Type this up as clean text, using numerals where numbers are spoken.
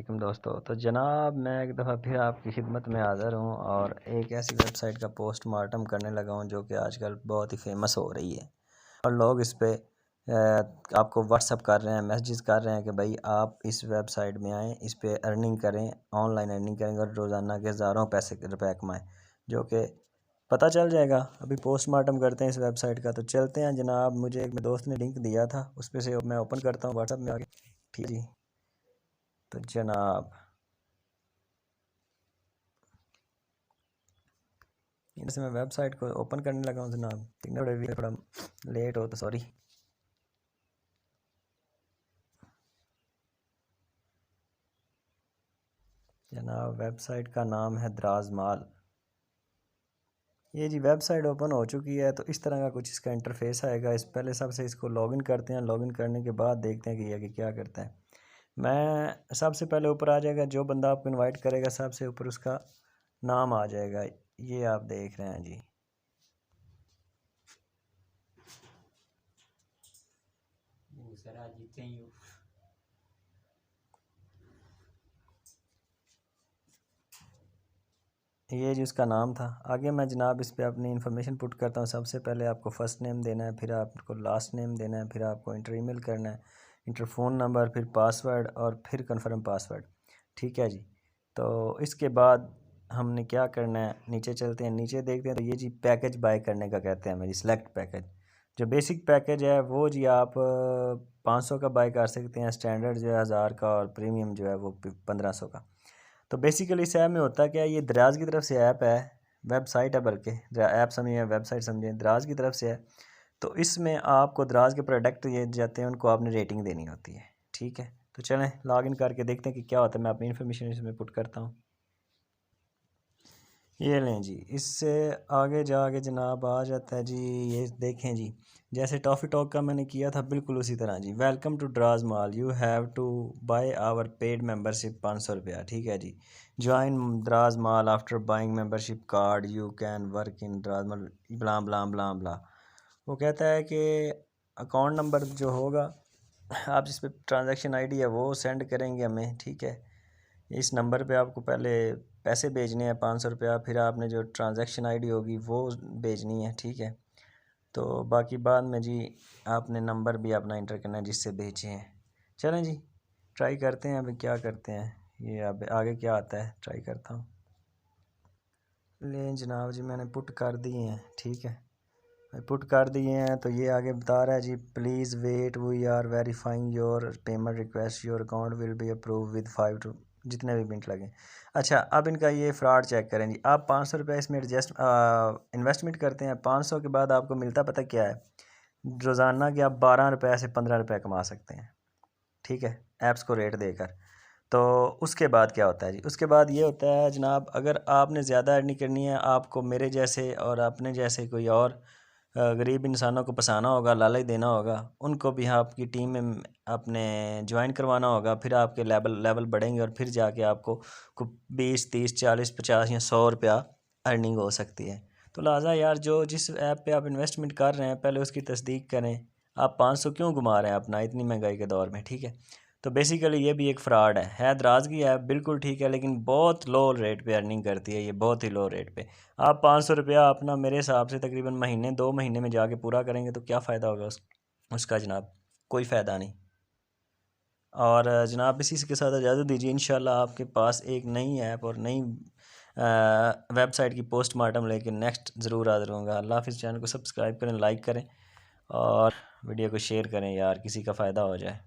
वालेकुम दोस्तों। तो जनाब मैं एक दफ़ा फिर आपकी खिदमत में हाज़िर हूँ और एक ऐसी वेबसाइट का पोस्टमार्टम करने लगा हूँ जो कि आजकल बहुत ही फेमस हो रही है और लोग इस पे आपको व्हाट्सअप कर रहे हैं, मैसेजेस कर रहे हैं कि भाई आप इस वेबसाइट में आएँ, इस पे अर्निंग करें, ऑनलाइन अर्निंग करेंगे और रोज़ाना के हज़ारों पैसे रुपए कमाएँ, जो कि पता चल जाएगा। अभी पोस्टमार्टम करते हैं इस वेबसाइट का। तो चलते हैं जनाब, मुझे एक मेरे दोस्त ने लिंक दिया था, उस पर से मैं ओपन करता हूँ व्हाट्सअप में आके। ठीक जी। तो जनाब जैसे मैं वेबसाइट को ओपन करने लगा हूँ जनाब, थोड़ा लेट हो तो सॉरी। जनाब वेबसाइट का नाम है दराज माल। ये जी वेबसाइट ओपन हो चुकी है। तो इस तरह का कुछ इसका इंटरफेस आएगा। इस पहले सबसे इसको लॉगिन करते हैं, लॉगिन करने के बाद देखते हैं कि ये क्या करता है। मैं सबसे पहले ऊपर आ जाएगा, जो बंदा आपको इनवाइट करेगा सबसे ऊपर उसका नाम आ जाएगा, ये आप देख रहे हैं जी। ये जी उसका नाम था। आगे मैं जनाब इस पे अपनी इन्फॉर्मेशन पुट करता हूँ। सबसे पहले आपको फ़र्स्ट नेम देना है, फिर आपको लास्ट नेम देना है, फिर आपको इंटर ईमेल करना है, इंटर फ़ोन नंबर, फिर पासवर्ड और फिर कंफर्म पासवर्ड। ठीक है जी। तो इसके बाद हमने क्या करना है, नीचे चलते हैं, नीचे देखते हैं। तो ये जी पैकेज बाय करने का कहते हैं हमें जी, सिलेक्ट पैकेज। जो बेसिक पैकेज है वो जी आप 500 का बाय कर सकते हैं, स्टैंडर्ड जो है 1000 का और प्रीमियम जो है वो 1500 का। तो बेसिकली इस ऐप में होता क्या है, ये दराज की तरफ से ऐप है, वेबसाइट है, बल्कि ऐप समझिए वेबसाइट समझिए, दराज की तरफ से है। तो इसमें आपको दराज के प्रोडक्ट ये जाते हैं, उनको आपने रेटिंग देनी होती है। ठीक है, तो चलें लॉगिन करके देखते हैं कि क्या होता है। मैं अपनी इन्फॉर्मेशन इसमें पुट करता हूँ। ये लें जी, इससे आगे जाके जनाब आ जाता है जी, ये देखें जी, जैसे टॉफ़ी टॉक का मैंने किया था बिल्कुल उसी तरह जी। Welcome to Daraz mall, you have to buy our paid membership 500 रुपया। ठीक है जी। Join Daraz mall after buying membership card, you can work in Daraz mall, blah blah blah blah. वो कहता है कि अकाउंट नंबर जो होगा, आप जिस पे ट्रांजैक्शन आईडी है वो सेंड करेंगे हमें। ठीक है, इस नंबर पे आपको पहले पैसे भेजने हैं 500 रुपया, फिर आपने जो ट्रांजैक्शन आईडी होगी वो भेजनी है। ठीक है, तो बाकी बाद में जी आपने नंबर भी अपना इंटर करना है जिससे भेजे हैं। चलें जी ट्राई करते हैं, अभी क्या करते हैं, ये अब आगे क्या आता है ट्राई करता हूँ। लें जनाब जी मैंने पुट कर दिए हैं। ठीक है, पुट कर दिए हैं। तो ये आगे बता रहा है जी, please wait, we are verifying your payment request, your account will be approve with 5 to जितने भी मिनट लगे। अच्छा, अब इनका ये फ्रॉड चेक करें जी। आप 500 रुपये इसमें एडजस्ट इन्वेस्टमेंट करते हैं, 500 के बाद आपको मिलता पता क्या है, रोज़ाना के आप 12 रुपये से 15 रुपये कमा सकते हैं। ठीक है, ऐप्स को रेट देकर। तो उसके बाद क्या होता है जी, उसके बाद ये होता है जनाब, अगर आपने ज़्यादा अर्निंग करनी है, आपको मेरे जैसे और अपने जैसे कोई और गरीब इंसानों को फंसाना होगा, लालच देना होगा, उनको भी आपकी टीम में अपने ज्वाइन करवाना होगा, फिर आपके लेवल लेवल बढ़ेंगे और फिर जाके आपको 20 30 40 50 या 100 रुपया अर्निंग हो सकती है। तो लिहाजा यार, जो जिस ऐप पे आप इन्वेस्टमेंट कर रहे हैं पहले उसकी तस्दीक करें। आप 500 क्यों घुमा रहे हैं अपना इतनी महंगाई के दौर में। ठीक है, तो बेसिकली ये भी एक फ़्रॉड है दराज़गी है, बिल्कुल ठीक है, लेकिन बहुत लो रेट पे अर्निंग करती है ये, बहुत ही लो रेट पे। आप 500 रुपया अपना मेरे हिसाब से तकरीबन महीने 2 महीने में जाके पूरा करेंगे तो क्या फ़ायदा होगा उसका जनाब, कोई फ़ायदा नहीं। और जनाब इसी के साथ इजाज़त दीजिए, इंशाल्लाह आपके पास एक नई ऐप और नई वेबसाइट की पोस्टमार्टम लेके नेक्स्ट ज़रूर हाज़िर होऊंगा। अल्लाह हाफ़िज़। चैनल को सब्सक्राइब करें, लाइक करें और वीडियो को शेयर करें यार, किसी का फ़ायदा हो जाए।